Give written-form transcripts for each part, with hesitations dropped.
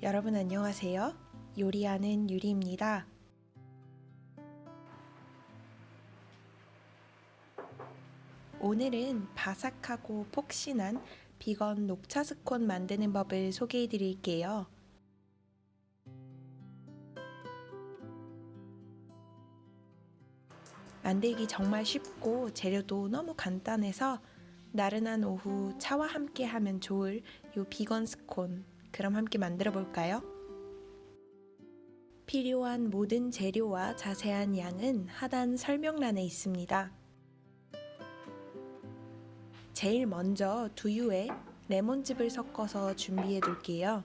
여러분 안녕하세요. 요리하는 유리입니다. 오늘은 바삭하고 폭신한 비건 녹차 스콘 만드는 법을 소개해 드릴게요. 만들기 정말 쉽고 재료도 너무 간단해서 나른한 오후 차와 함께 하면 좋을 요 비건 스콘, 그럼 함께 만들어 볼까요? 필요한 모든 재료와 자세한 양은 하단 설명란에 있습니다. 제일 먼저 두유에 레몬즙을 섞어서 준비해 둘게요.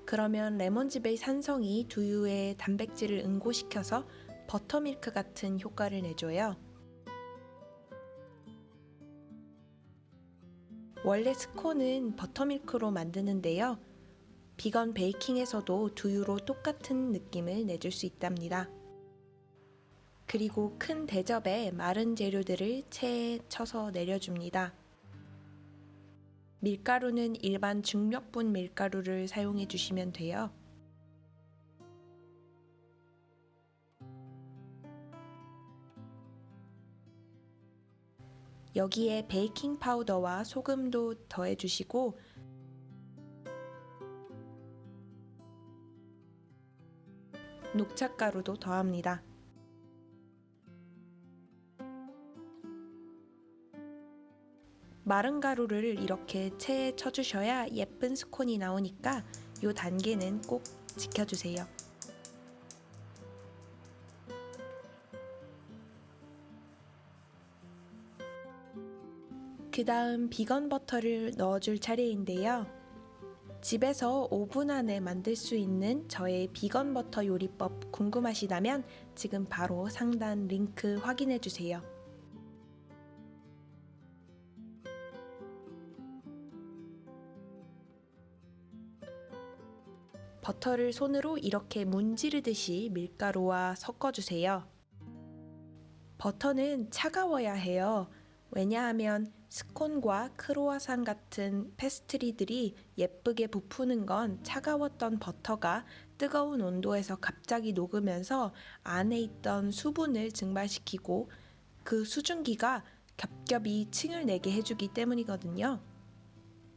그러면 레몬즙의 산성이 두유의 단백질을 응고시켜서 버터밀크 같은 효과를 내줘요. 원래 스콘은 버터밀크로 만드는데요. 비건 베이킹에서도 두유로 똑같은 느낌을 내줄 수 있답니다. 그리고 큰 대접에 마른 재료들을 체에 쳐서 내려줍니다. 밀가루는 일반 중력분 밀가루를 사용해 주시면 돼요. 여기에 베이킹 파우더와 소금도 더해 주시고 녹차가루도 더합니다. 마른 가루를 이렇게 체에 쳐주셔야 예쁜 스콘이 나오니까 이 단계는 꼭 지켜주세요. 그 다음 비건 버터를 넣어줄 차례인데요. 집에서 5분 안에 만들 수 있는 저의 비건 버터 요리법 궁금하시다면 지금 바로 상단 링크 확인해주세요. 버터를 손으로 이렇게 문지르듯이 밀가루와 섞어주세요. 버터는 차가워야 해요. 왜냐하면 스콘과 크로와상 같은 페스트리들이 예쁘게 부푸는 건 차가웠던 버터가 뜨거운 온도에서 갑자기 녹으면서 안에 있던 수분을 증발시키고 그 수증기가 겹겹이 층을 내게 해주기 때문이거든요.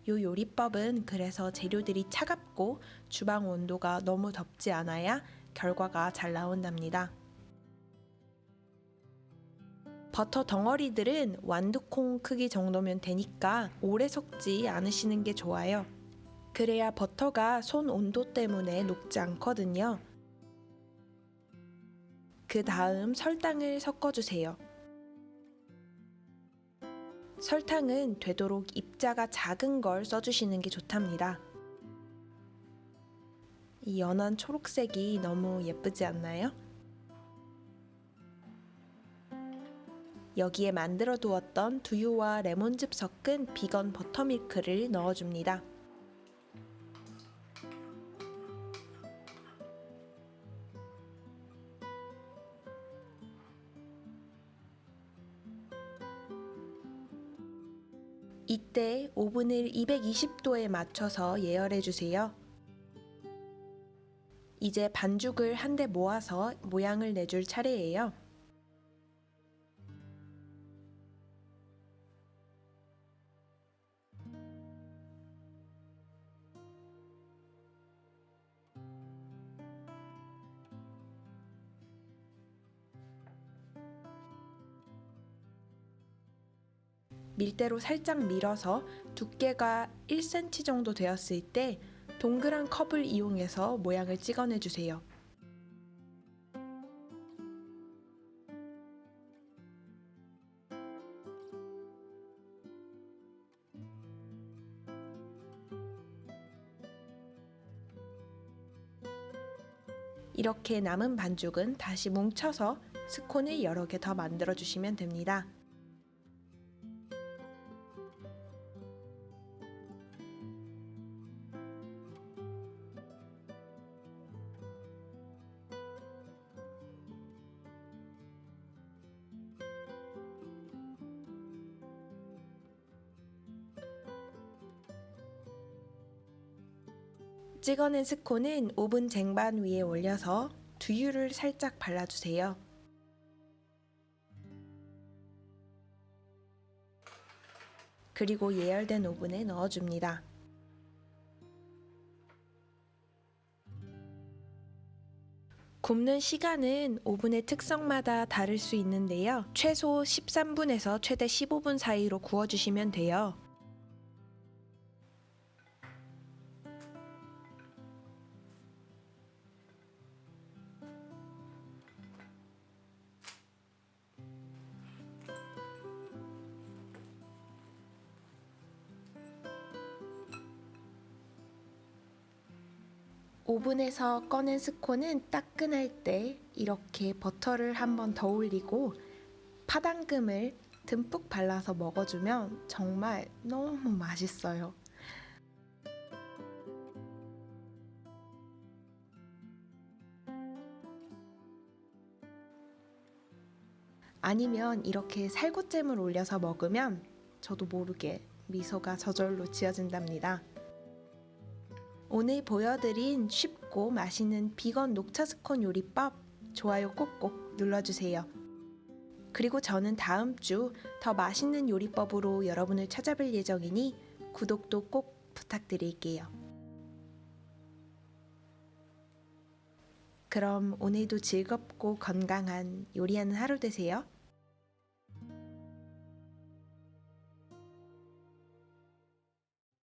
요 요리법은 그래서 재료들이 차갑고 주방 온도가 너무 덥지 않아야 결과가 잘 나온답니다. 버터 덩어리들은 완두콩 크기 정도면 되니까 오래 섞지 않으시는 게 좋아요. 그래야 버터가 손 온도 때문에 녹지 않거든요. 그 다음 설탕을 섞어주세요. 설탕은 되도록 입자가 작은 걸 써주시는 게 좋답니다. 이 연한 초록색이 너무 예쁘지 않나요? 여기에 만들어 두었던 두유와 레몬즙 섞은 비건 버터밀크를 넣어줍니다. 이때 오븐을 220도에 맞춰서 예열해 주세요. 이제 반죽을 한데 모아서 모양을 내줄 차례예요. 밀대로 살짝 밀어서 두께가 1cm 정도 되었을 때 동그란 컵을 이용해서 모양을 찍어내 주세요. 이렇게 남은 반죽은 다시 뭉쳐서 스콘을 여러 개 더 만들어 주시면 됩니다. 찍어낸 스콘은 오븐 쟁반 위에 올려서 두유를 살짝 발라주세요. 그리고 예열된 오븐에 넣어줍니다. 굽는 시간은 오븐의 특성마다 다를 수 있는데요. 최소 13분에서 최대 15분 사이로 구워주시면 돼요. 오븐에서 꺼낸 스콘은 따끈할 때 이렇게 버터를 한 번 더 올리고 파당금을 듬뿍 발라서 먹어주면 정말 너무 맛있어요. 아니면 이렇게 살구잼을 올려서 먹으면 저도 모르게 미소가 저절로 지어진답니다. 오늘 보여드린 쉽고 맛있는 비건 녹차 스콘 요리법 좋아요 꼭꼭 눌러주세요. 그리고 저는 다음 주 더 맛있는 요리법으로 여러분을 찾아뵐 예정이니 구독도 꼭 부탁드릴게요. 그럼 오늘도 즐겁고 건강한 요리하는 하루 되세요.